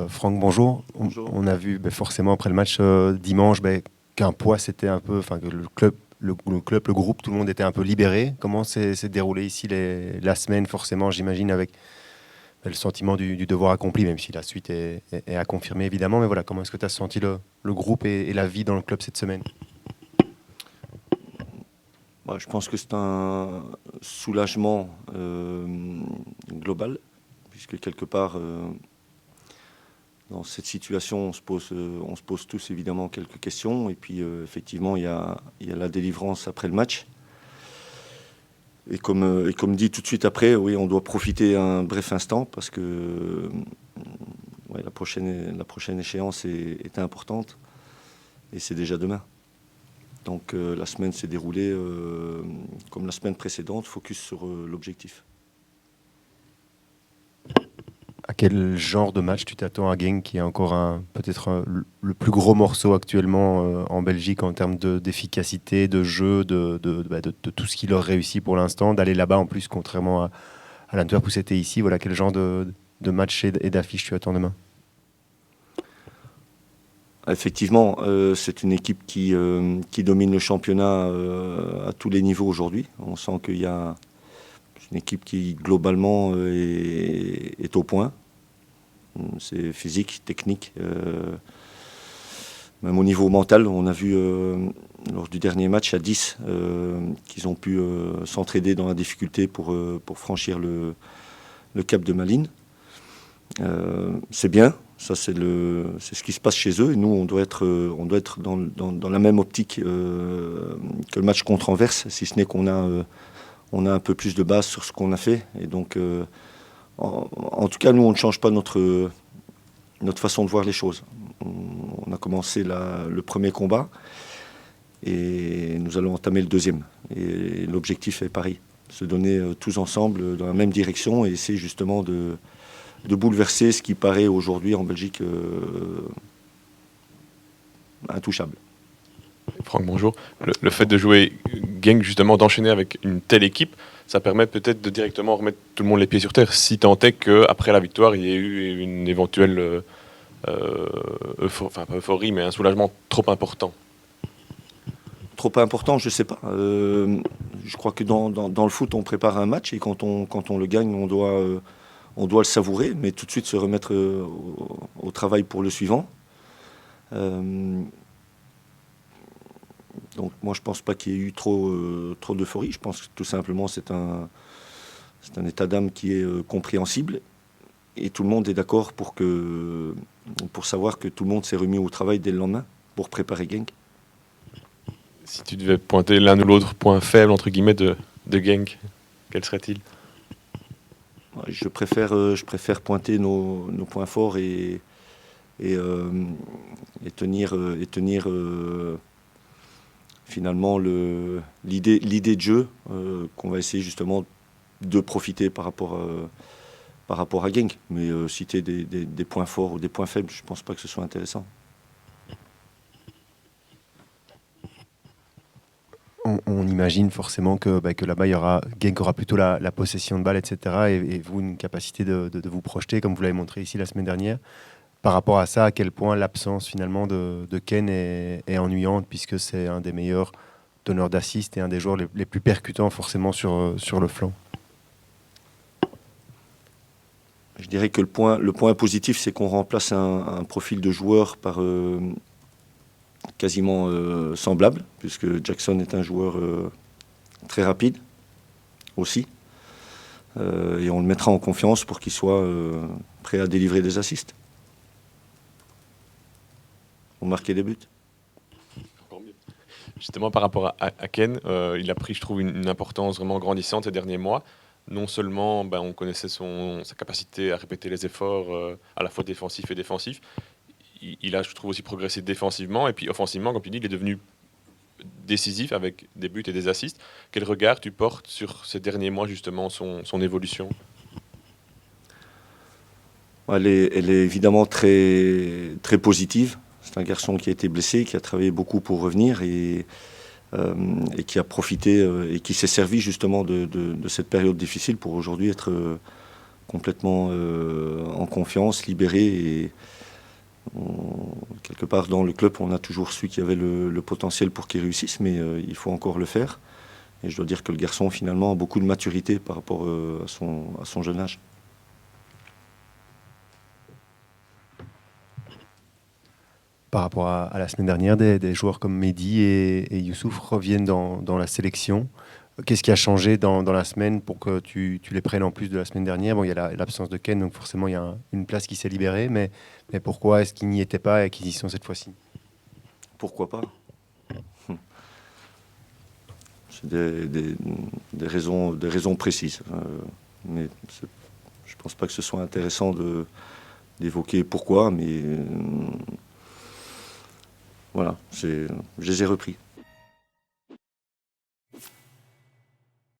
Franck, bonjour. Bonjour. On a vu forcément après le match dimanche qu'un poids c'était un peu, enfin que le groupe, tout le monde était un peu libéré. Comment s'est déroulé ici la semaine, forcément, j'imagine, avec le sentiment du devoir accompli, même si la suite est à confirmer évidemment. Mais voilà, comment est-ce que tu as senti le groupe et la vie dans le club cette semaine? Je pense que c'est un soulagement global, puisque quelque part, dans cette situation, on se pose tous évidemment quelques questions. Et puis, effectivement, il y a la délivrance après le match. Et comme dit tout de suite après, oui, on doit profiter un bref instant, parce que ouais, la prochaine échéance est importante, et c'est déjà demain. Donc la semaine s'est déroulée comme la semaine précédente, focus sur l'objectif. À quel genre de match tu t'attends à Genk, qui est encore peut-être le plus gros morceau actuellement en Belgique en termes d'efficacité, de jeu, de tout ce qui leur réussit pour l'instant, d'aller là-bas en plus, contrairement à l'Antwerp où c'était ici. Voilà, quel genre de match et d'affiche tu attends demain? Effectivement, c'est une équipe qui domine le championnat à tous les niveaux aujourd'hui. On sent qu'il y a une équipe qui globalement est au point. C'est physique, technique. Même au niveau mental, on a vu lors du dernier match à 10 qu'ils ont pu s'entraider dans la difficulté pour franchir le cap de Malines. C'est bien, ça c'est ce qui se passe chez eux. Et nous, on doit être dans la même optique que le match contre Anvers, si ce n'est qu'on a un peu plus de base sur ce qu'on a fait. Et donc, en tout cas, nous, on ne change pas notre façon de voir les choses. On a commencé le premier combat et nous allons entamer le deuxième. Et l'objectif est pareil, se donner tous ensemble dans la même direction et essayer justement de bouleverser ce qui paraît aujourd'hui en Belgique intouchable. Franck, bonjour. Le fait de jouer Genk, justement, d'enchaîner avec une telle équipe, ça permet peut-être de directement remettre tout le monde les pieds sur terre, si tant est qu'après la victoire, il y ait eu une éventuelle pas euphorie, mais un soulagement trop important. Trop important, je ne sais pas. Je crois que dans le foot, on prépare un match et quand on le gagne, on doit le savourer, mais tout de suite se remettre au travail pour le suivant. Donc moi je pense pas qu'il y ait eu trop d'euphorie. Je pense que tout simplement c'est un état d'âme qui est compréhensible et tout le monde est d'accord pour savoir que tout le monde s'est remis au travail dès le lendemain pour préparer Genk. Si tu devais pointer l'un ou l'autre point faible entre guillemets de Genk, quel serait-il? Je préfère pointer nos points forts et tenir finalement l'idée de jeu qu'on va essayer justement de profiter par rapport à Genk. Mais citer des points forts ou des points faibles, je ne pense pas que ce soit intéressant. On imagine forcément que là-bas, Genk aura plutôt la possession de balle, etc. Et vous, une capacité de vous projeter, comme vous l'avez montré ici la semaine dernière. Par rapport à ça, à quel point l'absence finalement de Ken est ennuyante, puisque c'est un des meilleurs donneurs d'assist et un des joueurs les plus percutants forcément sur le flanc. Je dirais que le point positif, c'est qu'on remplace un profil de joueur par quasiment semblable, puisque Jackson est un joueur très rapide aussi. Et on le mettra en confiance pour qu'il soit prêt à délivrer des assists. Pour marquer des buts. Justement, par rapport à Ken, il a pris, je trouve, une importance vraiment grandissante ces derniers mois. Non seulement on connaissait sa capacité à répéter les efforts à la fois défensifs et défensifs, il a, je trouve, aussi progressé défensivement. Et puis offensivement, comme tu dis, il est devenu décisif avec des buts et des assists. Quel regard tu portes sur ces derniers mois, justement, son évolution? Elle est évidemment très, très positive. C'est un garçon qui a été blessé, qui a travaillé beaucoup pour revenir et qui a profité et qui s'est servi justement de cette période difficile pour aujourd'hui être complètement en confiance, libérés. Et quelque part dans le club, on a toujours su qu'il y avait le potentiel pour qu'il réussisse, mais il faut encore le faire. Et je dois dire que le garçon, finalement, a beaucoup de maturité par rapport à son jeune âge. Par rapport à la semaine dernière, des joueurs comme Mehdi et Youssouf reviennent dans la sélection. Qu'est-ce qui a changé dans la semaine pour que tu les prennes en plus de la semaine dernière? Bon, il y a l'absence de Ken, donc forcément, il y a une place qui s'est libérée. Mais pourquoi est-ce qu'ils n'y étaient pas et qu'ils y sont cette fois-ci? Pourquoi pas? C'est des raisons précises. Mais je ne pense pas que ce soit intéressant d'évoquer pourquoi, mais voilà, je les ai repris.